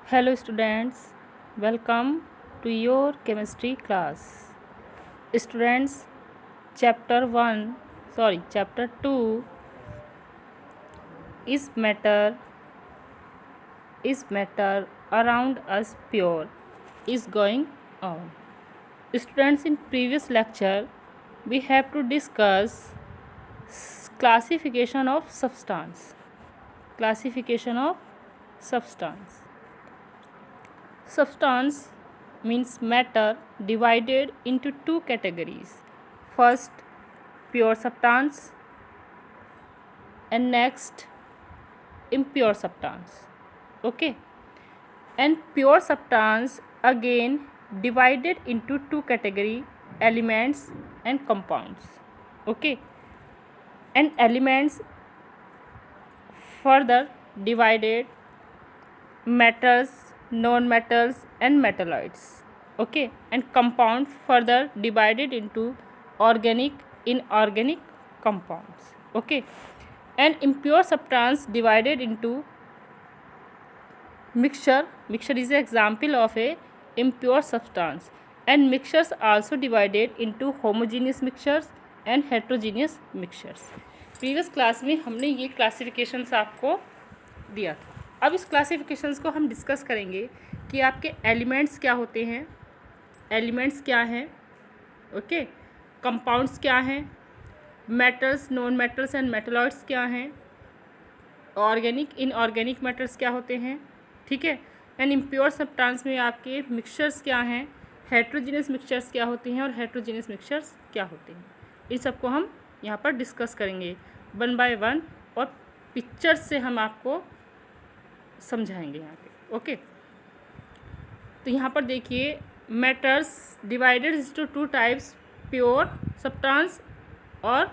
Hello students, welcome to your chemistry class. Students, chapter 2 is matter around us pure is going on. Students, in previous lecture we have to discuss classification of substance. Classification of substance. Substance means matter divided into two categories. First, pure substance, and next, impure substance. Okay, and pure substance again divided into two category: elements and compounds. Okay, and elements further divided: metals, non-metals and metalloids. Okay, and compounds further divided into organic, inorganic compounds. Okay, and impure substance divided into mixture is an example of a impure substance, and mixtures also divided into homogeneous mixtures and heterogeneous mixtures. Previous class में हमने ये classifications आपको दिया था. अब इस classifications को हम डिस्कस करेंगे कि आपके एलिमेंट्स क्या होते हैं, एलिमेंट्स क्या हैं, ओके, कंपाउंड्स क्या हैं, metals, non metals and metalloids क्या हैं, ऑर्गेनिक, इनऑर्गेनिक मैटर्स क्या होते हैं, ठीक है, एंड इम्प्योर सब्सटेंस में आपके मिक्सचर्स क्या हैं, हेट्रोजीनियस मिक्सचर्स क्या होते हैं और हेट्रोजीनियस मिक्सचर्स क्या होते हैं. इन सबको हम यहाँ पर डिस्कस करेंगे वन बाय वन, और पिक्चर्स से हम आपको समझाएंगे यहाँ पे. ओके, तो यहाँ पर देखिए, matters divided into two types: pure substance और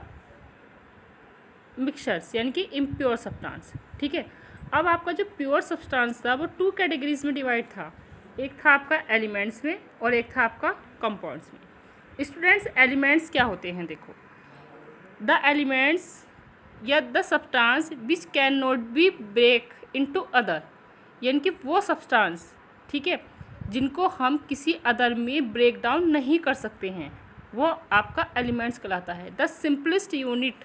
मिक्सचर्स यानी कि इम्प्योर सब्सटेंस. ठीक है, अब आपका जो प्योर सब्सटेंस था वो टू कैटेगरीज में डिवाइड था. एक था आपका एलिमेंट्स में और एक था आपका कंपाउंड्स में. स्टूडेंट्स, एलिमेंट्स क्या होते हैं? देखो, द एलिमेंट्स या the substance which can not be break into other, यानी कि वो सब्सटेंस, ठीक है, जिनको हम किसी अदर में ब्रेक डाउन नहीं कर सकते हैं, वो आपका एलिमेंट्स कहलाता है. द सिंपलेस्ट यूनिट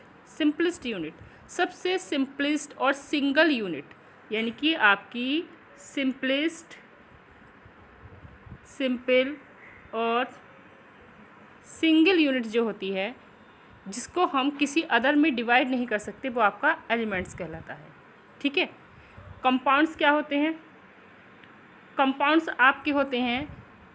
सबसे सिंपलेस्ट और सिंगल यूनिट, यानी कि आपकी सिंपल और सिंगल यूनिट जो होती है, जिसको हम किसी अदर में डिवाइड नहीं कर सकते, वो आपका एलिमेंट्स कहलाता है. ठीक है, कंपाउंड्स क्या होते हैं? कंपाउंड्स आपके होते हैं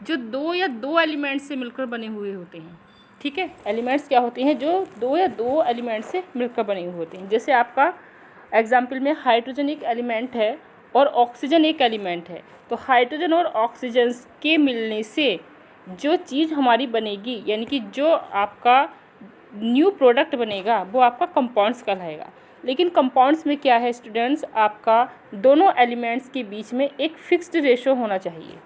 जो दो एलिमेंट्स से मिलकर बने हुए होते हैं. ठीक है, एलिमेंट्स क्या होते हैं? जो दो एलिमेंट्स से मिलकर बने हुए होते हैं. जैसे आपका एग्जाम्पल में हाइड्रोजन एक एलिमेंट है और ऑक्सीजन एक एलिमेंट है, तो हाइड्रोजन और ऑक्सीजन के मिलने से जो चीज़ हमारी बनेगी, यानी कि जो आपका न्यू प्रोडक्ट बनेगा, वो आपका कंपाउंड्स कहलाएगा. लेकिन कंपाउंड्स में क्या है स्टूडेंट्स? आपका दोनों एलिमेंट्स के बीच में एक फिक्स्ड रेशो होना चाहिए.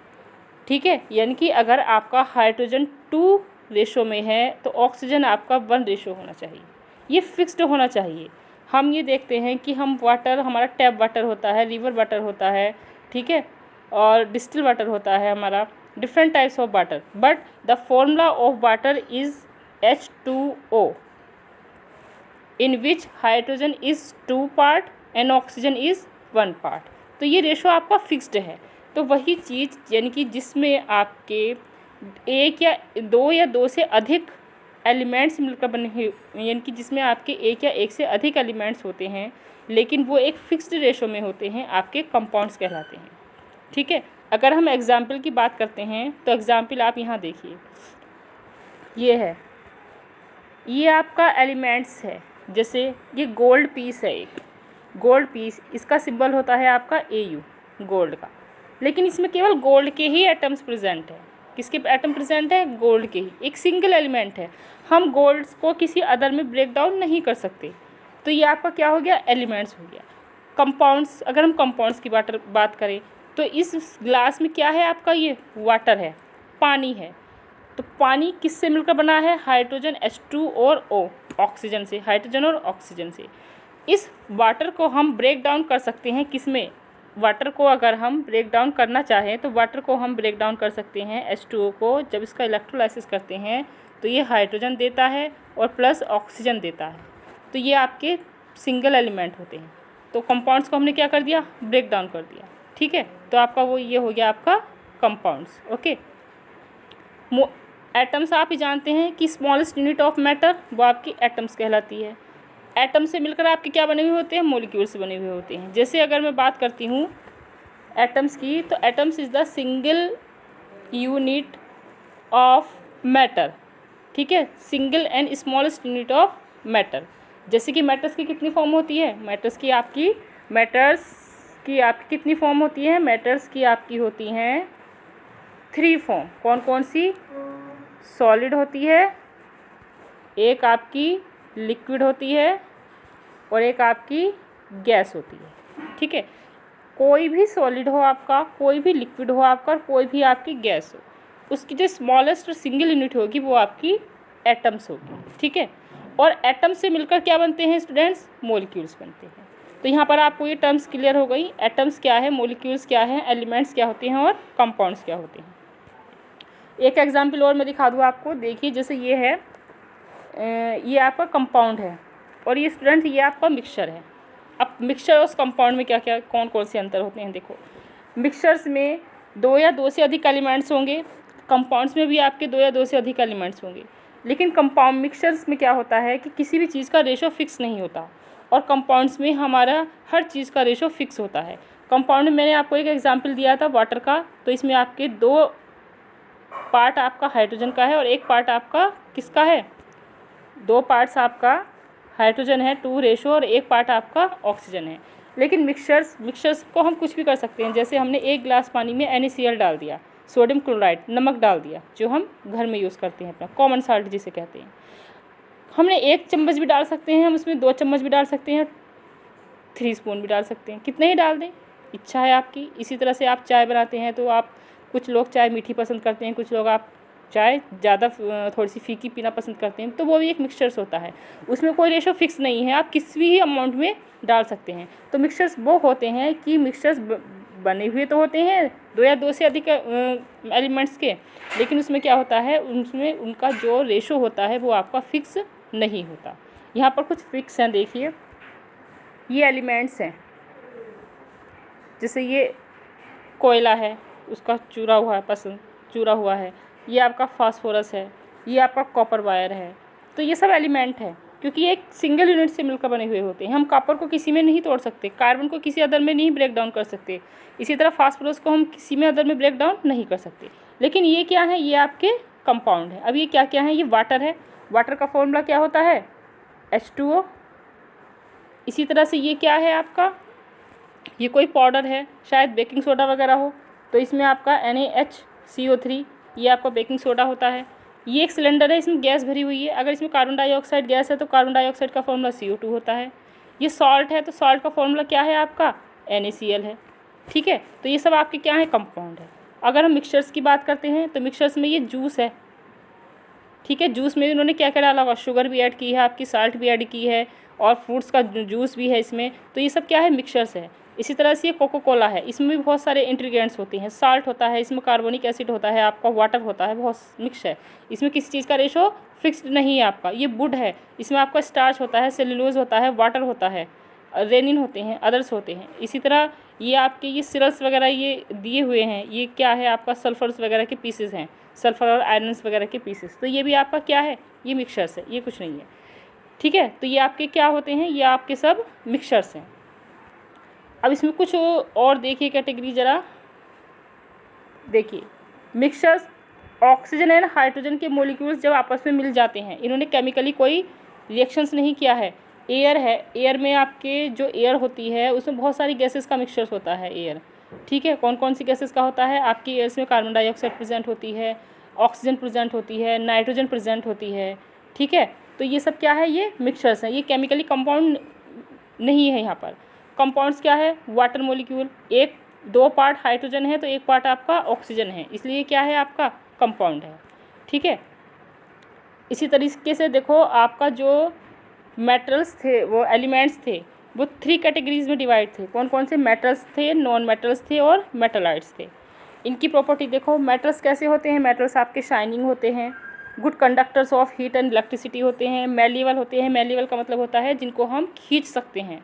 ठीक है, यानी कि अगर आपका हाइड्रोजन 2 रेशो में है तो ऑक्सीजन आपका 1 रेशो होना चाहिए. ये फिक्स्ड होना चाहिए. हम ये देखते हैं कि हम वाटर, हमारा टैप वाटर होता है, रिवर वाटर होता है, ठीक है, और डिस्टिल वाटर होता है, हमारा different types of water, but the formula of water is H2O, in which hydrogen is 2 part and oxygen is 1 part. तो ये रेशो आपका फिक्स्ड है. तो वही चीज़, यानी कि जिसमें आपके एक या दो से अधिक एलिमेंट्स मिलकर बने हुए, यानी कि जिसमें आपके एक से अधिक एलिमेंट्स होते हैं, लेकिन वो एक फिक्स्ड रेशो में होते हैं, आपके कंपाउंड्स कहलाते हैं. ठीक है, अगर हम एग्जाम्पल की बात करते हैं तो एग्जाम्पल आप यहाँ देखिए, ये है, ये आपका एलिमेंट्स है. जैसे ये गोल्ड पीस है, एक गोल्ड पीस, इसका सिंबल होता है आपका AU, गोल्ड का. लेकिन इसमें केवल गोल्ड के ही एटम्स प्रेजेंट है. किसके एटम प्रेजेंट है? गोल्ड के ही. एक सिंगल एलिमेंट है. हम गोल्ड को किसी अदर में ब्रेक डाउन नहीं कर सकते. तो ये आपका क्या हो गया? एलिमेंट्स हो गया. कंपाउंड्स, अगर हम कंपाउंड्स की बात करें तो इस ग्लास में क्या है आपका? ये वाटर है, पानी है. तो पानी किससे मिलकर बना है? हाइड्रोजन H2 और O, ऑक्सीजन से, हाइड्रोजन और ऑक्सीजन से. इस वाटर को हम ब्रेक डाउन कर सकते हैं किस में? वाटर को अगर हम ब्रेक डाउन करना चाहें तो वाटर को हम ब्रेक डाउन कर सकते हैं H2O को। जब इसका इलेक्ट्रोलाइसिस करते हैं तो ये हाइड्रोजन देता है और प्लस ऑक्सीजन देता है। तो ये आपके सिंगल एलिमेंट होते हैं। तो कंपाउंड्स को हमने क्या कर दिया, ब्रेक डाउन कर दिया। ठीक है, तो आपका वो ये हो गया आपका कंपाउंड्स। ओके, एटम्स आप ही जानते हैं कि स्मॉलेस्ट यूनिट ऑफ मैटर वो आपकी एटम्स कहलाती है। एटम से मिलकर आपके क्या बने हुए होते हैं, मॉलिक्यूल्स बने हुए होते हैं। जैसे अगर मैं बात करती हूँ एटम्स की, तो atoms is the single unit of matter. ठीक है, single and smallest unit of matter. जैसे कि मैटर्स की कितनी फॉर्म होती है, मैटर्स की आपकी कितनी फॉर्म होती है, मैटर्स की आपकी होती हैं 3 फॉर्म। कौन कौन सी, सॉलिड होती है, एक आपकी लिक्विड होती है और एक आपकी गैस होती है। ठीक है, कोई भी सॉलिड हो आपका, कोई भी लिक्विड हो आपका, और कोई भी आपकी गैस हो, उसकी जो स्मॉलेस्ट सिंगल यूनिट होगी वो आपकी एटम्स होगी। ठीक है, और एटम से मिलकर क्या बनते हैं स्टूडेंट्स, मॉलिक्यूल्स बनते हैं। तो यहाँ पर आपको ये टर्म्स क्लियर हो गई, एटम्स क्या है, मॉलिक्यूल्स क्या है, एलिमेंट्स क्या होते हैं और कंपाउंड्स क्या होते हैं। एक एग्जाम्पल और मैं दिखा दूँ आपको। देखिए, जैसे ये है, ये आपका कंपाउंड है और ये स्टूडेंट ये आपका मिक्सचर है। अब मिक्सचर और कंपाउंड में क्या क्या कौन कौन से अंतर होते हैं, देखो। मिक्सचर्स में 2 या 2 से अधिक एलिमेंट्स होंगे, कंपाउंड्स में भी आपके 2 या 2 से अधिक एलिमेंट्स होंगे। लेकिन कंपाउंड मिक्सचर्स में क्या होता है कि किसी भी चीज़ का रेशो फिक्स नहीं होता, और कंपाउंड्स में हमारा हर चीज़ का रेशो फिक्स होता है। कंपाउंड में मैंने आपको एक एग्जाम्पल दिया था वाटर का, तो इसमें आपके 2 पार्ट आपका हाइड्रोजन का है और एक पार्ट आपका किसका है, 2 पार्ट्स आपका हाइड्रोजन है 2 रेशो, और एक पार्ट आपका ऑक्सीजन है। लेकिन मिक्सचर्स को हम कुछ भी कर सकते हैं। जैसे हमने 1 गिलास पानी में NaCl डाल दिया, सोडियम क्लोराइड नमक डाल दिया, जो हम घर में यूज़ करते हैं, अपना कॉमन साल्ट जिसे कहते हैं। हमने 1 चम्मच भी डाल सकते हैं, हम उसमें 2 चम्मच भी डाल सकते हैं, 3 स्पून भी डाल सकते हैं, कितने ही डाल दें, इच्छा है आपकी। इसी तरह से आप चाय बनाते हैं तो आप, कुछ लोग चाय मीठी पसंद करते हैं, कुछ लोग आप चाय ज़्यादा थोड़ी सी फीकी पीना पसंद करते हैं, तो वो भी एक मिक्सचर्स होता है। उसमें कोई रेशो फिक्स नहीं है, आप किसी भी अमाउंट में डाल सकते हैं। तो मिक्सचर्स वो होते हैं कि मिक्सचर्स बने हुए तो होते हैं 2 या 2 से अधिक एलिमेंट्स के, लेकिन उसमें क्या होता है, उसमें उनका जो रेशो होता है वो आपका फिक्स नहीं होता। यहाँ पर कुछ फिक्स हैं, देखिए ये एलिमेंट्स हैं। जैसे ये कोयला है, उसका चूरा हुआ है, ये आपका फास्फोरस है, ये आपका कॉपर वायर है। तो ये सब एलिमेंट है, क्योंकि ये एक सिंगल यूनिट से मिलकर बने हुए होते हैं। हम कॉपर को किसी में नहीं तोड़ सकते, कार्बन को किसी अदर में नहीं ब्रेक डाउन कर सकते, इसी तरह फास्फोरस को हम किसी में अदर में ब्रेक डाउन नहीं कर सकते। लेकिन ये क्या है, ये आपके कंपाउंड है। अब ये क्या क्या है, ये वाटर है, वाटर का फॉर्मूला क्या होता है, H2O। इसी तरह से ये क्या है आपका, ये कोई पाउडर है, शायद बेकिंग सोडा वगैरह हो, तो इसमें आपका NaHCO3, ये आपका बेकिंग सोडा होता है। ये एक सिलेंडर है, इसमें गैस भरी हुई है, अगर इसमें कार्बन डाइऑक्साइड गैस है तो कार्बन डाइऑक्साइड का फॉर्मूला CO2 होता है। ये सॉल्ट है, तो सॉल्ट का फॉर्मूला क्या है आपका, NaCl है। ठीक है, तो ये सब आपके क्या है, कंपाउंड है। अगर हम मिक्सचर्स की बात करते हैं तो मिक्सचर्स में ये जूस है। ठीक है, जूस में इन्होंने क्या क्या डाला हुआ, शुगर भी ऐड की है, आपकी साल्ट भी ऐड की है, और फ्रूट्स का जूस भी है इसमें। तो ये सब क्या है, मिक्सचर्स है। इसी तरह से ये कोको कोला है, इसमें भी बहुत सारे इंग्रेडिएंट्स होते हैं, साल्ट होता है, इसमें कार्बोनिक एसिड होता है, आपका वाटर होता है, बहुत मिक्स है। इसमें किसी चीज़ का रेशो फिक्स्ड नहीं है आपका। ये वुड है, इसमें आपका स्टार्च होता है, सेलुलोज होता है, वाटर होता है, रेनिन होते हैं, अदर्स होते हैं। इसी तरह ये आपके ये सिरल्स वगैरह ये दिए हुए हैं, ये क्या है आपका, सल्फर्स वगैरह के पीसेस हैं, सल्फर और आयरन्स वगैरह के पीसेस। तो ये भी आपका क्या है, ये मिक्सचर्स है, ये कुछ नहीं है। ठीक है, तो ये आपके क्या होते हैं, ये आपके सब मिक्सचर्स हैं। अब इसमें कुछ और देखिए कैटेगरी ज़रा देखिए। मिक्सचर्स, ऑक्सीजन एंड हाइड्रोजन के मॉलिक्यूल्स जब आपस में मिल जाते हैं, इन्होंने केमिकली कोई रिएक्शंस नहीं किया है। एयर है, एयर में आपके जो एयर होती है उसमें बहुत सारी गैसेस का मिक्सचर्स होता है एयर। ठीक है, कौन कौन सी गैसेस का होता है, आपकी एयर्स में कार्बन डाइऑक्साइड प्रेजेंट होती है, ऑक्सीजन प्रेजेंट होती है, नाइट्रोजन प्रेजेंट होती है। ठीक है, तो ये सब क्या है, ये मिक्सचर्स हैं, ये केमिकली कंपाउंड नहीं है। यहाँ पर कंपाउंड्स क्या है, वाटर मॉलिक्यूल, 2 पार्ट हाइड्रोजन है तो 1 पार्ट आपका ऑक्सीजन है, इसलिए क्या है आपका कंपाउंड है। ठीक है, इसी तरीके से देखो आपका जो मेटल्स थे, वो एलिमेंट्स थे, वो 3 कैटेगरीज में डिवाइड थे। कौन कौन से? मेटल्स थे, नॉन मेटल्स थे और मेटलाइट्स थे। इनकी प्रॉपर्टी देखो, मेटल्स कैसे होते हैं? मेटल्स आपके शाइनिंग होते हैं, good conductors of heat and electricity होते हैं, मेलिएबल होते हैं। मेलिएबल का मतलब होता है जिनको हम खींच सकते हैं।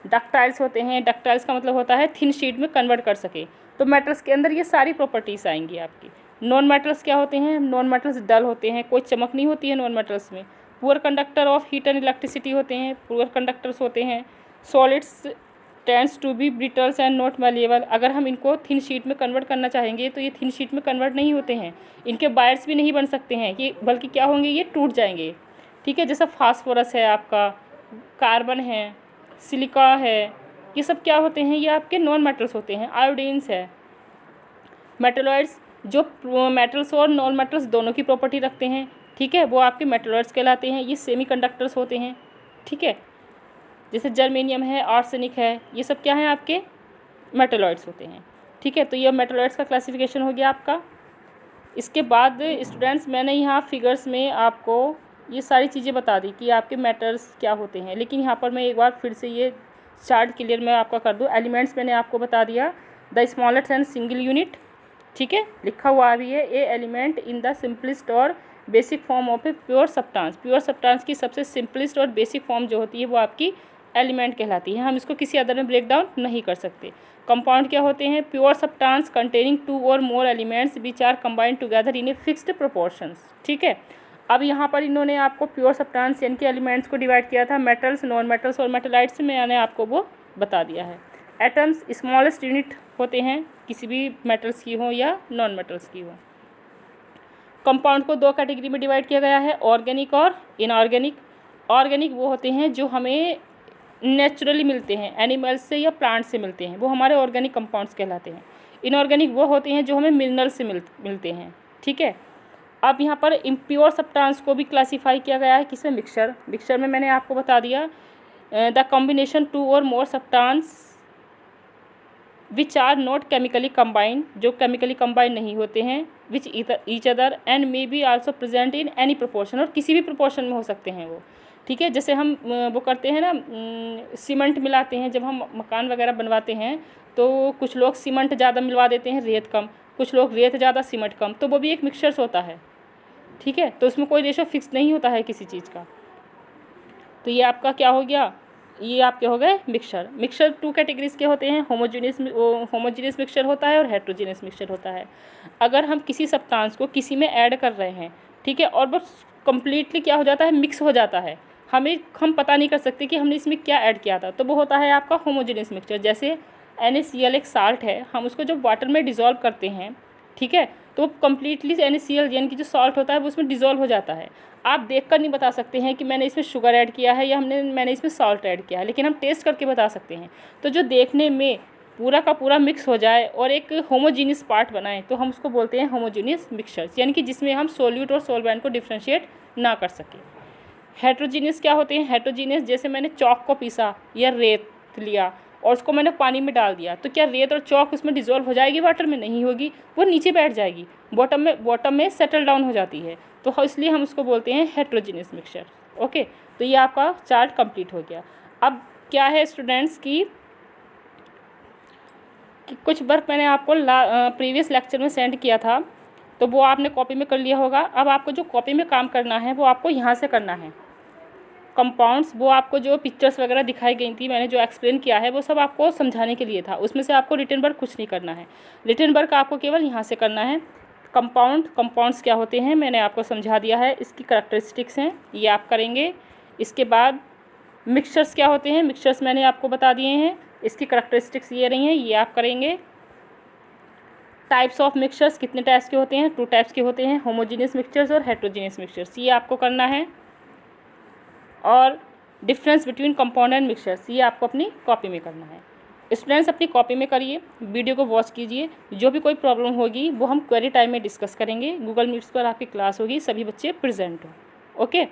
डक्टाइल्स होते हैं, डक्टाइल्स का मतलब होता है थिन शीट में कन्वर्ट कर सके। तो मेटल्स के अंदर ये सारी प्रॉपर्टीज़ आएंगी आपकी। नॉन मेटल्स क्या होते हैं? नॉन मेटल्स डल होते हैं, कोई चमक नहीं होती है नॉन मेटल्स में। Poor conductor of heat and electricity होते हैं, पुअर कंडक्टर्स होते हैं। Solids tends to be brittles and not malleable. अगर हम इनको थिन शीट में कन्वर्ट करना चाहेंगे तो ये थिन शीट में कन्वर्ट नहीं होते हैं, इनके बायर्स भी नहीं बन सकते हैं कि, बल्कि क्या होंगे, ये टूट जाएंगे। ठीक है, जैसा फास्फोरस है आपका, कार्बन है, सिलिका है, ये सब क्या होते हैं? ये आपके नॉन मेटल्स होते हैं। आयोडीन्स है। मेटलॉइड्स जो मेटल्स और नॉन मेटल्स दोनों की प्रॉपर्टी रखते हैं, ठीक है, वो आपके मेटलॉइड्स कहलाते हैं। ये सेमी कंडक्टर्स होते हैं। ठीक है, जैसे जर्मेनियम है, आर्सेनिक है, ये सब क्या हैं? आपके मेटलॉइड्स होते हैं। ठीक है, तो ये मेटलॉइड्स का क्लासिफिकेशन हो गया आपका। इसके बाद स्टूडेंट्स मैंने यहाँ फिगर्स में आपको ये सारी चीज़ें बता दी कि आपके मेटल्स क्या होते हैं, लेकिन यहाँ पर मैं एक बार फिर से ये चार्ट क्लियर मैं आपका कर दूँ। एलिमेंट्स मैंने आपको बता दिया, the smallest and single unit. ठीक है, लिखा हुआ भी है, ए एलिमेंट इन द सिंपलेस्ट और basic form of a pure substance. Pure substance की सबसे सिंपलेस्ट और बेसिक फॉर्म जो होती है वो आपकी एलिमेंट कहलाती है। हम इसको किसी अदर में ब्रेक डाउन नहीं कर सकते। कंपाउंड क्या होते हैं? प्योर सब्सटेंस कंटेनिंग 2 और more elements which are combined together in a fixed proportions. ठीक है, अब यहाँ पर इन्होंने आपको प्योर सब्सटेंस यानी कि एलिमेंट्स को डिवाइड किया था मेटल्स, नॉन मेटल्स और मेटलाइट्स में, मैंने आपको वो बता दिया है। एटम्स स्मॉलेस्ट यूनिट होते हैं, किसी भी मेटल्स की हो या नॉन मेटल्स की हो। कंपाउंड को 2 कैटेगरी में डिवाइड किया गया है, ऑर्गेनिक और इनऑर्गेनिक। ऑर्गेनिक वो होते हैं जो हमें नेचुरली मिलते हैं, एनिमल्स से या प्लांट से मिलते हैं, वो हमारे ऑर्गेनिक कंपाउंड्स कहलाते हैं। इनऑर्गेनिक वो होते हैं जो हमें मिनरल से मिलते हैं। ठीक है, अब यहाँ पर इम्प्योर सब्सटेंस को भी क्लासीफाई किया गया है किसमें? मिक्सचर। मिक्सचर में मैंने आपको बता दिया, द कॉम्बिनेशन 2 और more substance which are not chemically combined, जो केमिकली कम्बाइंड नहीं होते हैं, which each other and may be also present in any proportion, और किसी भी प्रोपोर्शन में हो सकते हैं वो। ठीक है, जैसे हम वो करते हैं ना, सीमेंट मिलाते हैं जब हम मकान वगैरह बनवाते हैं, तो कुछ लोग सीमेंट ज़्यादा मिलवा देते हैं, रेत कम, कुछ लोग रेत ज़्यादा सीमेंट कम, तो वो भी एक मिक्सचर्स होता है। ठीक है, तो उसमें कोई रेशो फिक्स नहीं होता है किसी चीज़ का। तो ये आपका क्या हो गया? ये आपके हो गए मिक्सचर। मिक्सचर 2 कैटेगरीज के होते हैं, होमोजीनियस मिक्सचर होता है और हेट्रोजीनियस मिक्सचर होता है। अगर हम किसी सब्सटेंस को किसी में ऐड कर रहे हैं, ठीक है, और बस कम्प्लीटली क्या हो जाता है? मिक्स हो जाता है, हम पता नहीं कर सकते कि हमने इसमें क्या ऐड किया था, तो वो होता है आपका होमोजीनियस मिक्सचर। जैसे NaCl एक साल्ट है, हम उसको जब वाटर में डिज़ोल्व करते हैं, ठीक है, तो कम्प्लीटली NaCl यानी कि जो सॉल्ट होता है वो उसमें डिज़ोल्व हो जाता है। आप देखकर नहीं बता सकते हैं कि मैंने इसमें शुगर ऐड किया है या मैंने इसमें सॉल्ट ऐड किया है, लेकिन हम टेस्ट करके बता सकते हैं। तो जो देखने में पूरा का पूरा मिक्स हो जाए और एक होमोजीनियस पार्ट बनाए, तो हम उसको बोलते हैं होमोजीनियस मिक्सचर्स, यानी कि जिसमें हम सोल्यूट और सोलवेंट को डिफ्रेंशिएट ना कर सकें। हेट्रोजीनियस क्या होते हैं? हेट्रोजीनियस जैसे मैंने चॉक को पीसा या रेत लिया और उसको मैंने पानी में डाल दिया, तो क्या रेत और चॉक उसमें डिज़ोल्व हो जाएगी? वाटर में नहीं होगी, वो नीचे बैठ जाएगी, बॉटम में सेटल डाउन हो जाती है, तो इसलिए हम उसको बोलते हैं हेट्रोजीनियस मिक्सचर। ओके, तो ये आपका चार्ट कंप्लीट हो गया। अब क्या है स्टूडेंट्स की कुछ वर्क मैंने आपको प्रीवियस लेक्चर में सेंड किया था, तो वो आपने कॉपी में कर लिया होगा। अब आपको जो कॉपी में काम करना है वो आपको यहाँ से करना है। कंपाउंड्स, वो आपको जो पिक्चर्स वगैरह दिखाई गई थी, मैंने जो एक्सप्लेन किया है वो सब आपको समझाने के लिए था, उसमें से आपको रिटन वर्क कुछ नहीं करना है। रिटन वर्क आपको केवल यहाँ से करना है। कंपाउंड्स क्या होते हैं मैंने आपको समझा दिया है, इसकी करैक्टरिस्टिक्स हैं, ये आप करेंगे। इसके बाद मिक्सचर्स क्या होते हैं, मिक्सचर्स मैंने आपको बता दिए हैं, इसकी करैक्टरिस्टिक्स ये रही हैं, ये आप करेंगे। टाइप्स ऑफ मिक्सचर्स, कितने टाइप्स के होते हैं? 2 टाइप्स के होते हैं, होमोजीनियस मिक्सचर्स और हेट्रोजीनियस मिक्सचर्स, ये आपको करना है। और difference between compound and mixtures, ये आपको अपनी कॉपी में करना है। स्टूडेंट्स अपनी कॉपी में करिए, वीडियो को वॉच कीजिए, जो भी कोई प्रॉब्लम होगी वो हम क्वेरी टाइम में डिस्कस करेंगे। गूगल मीट्स पर आपकी क्लास होगी, सभी बच्चे प्रेजेंट हो। ओके।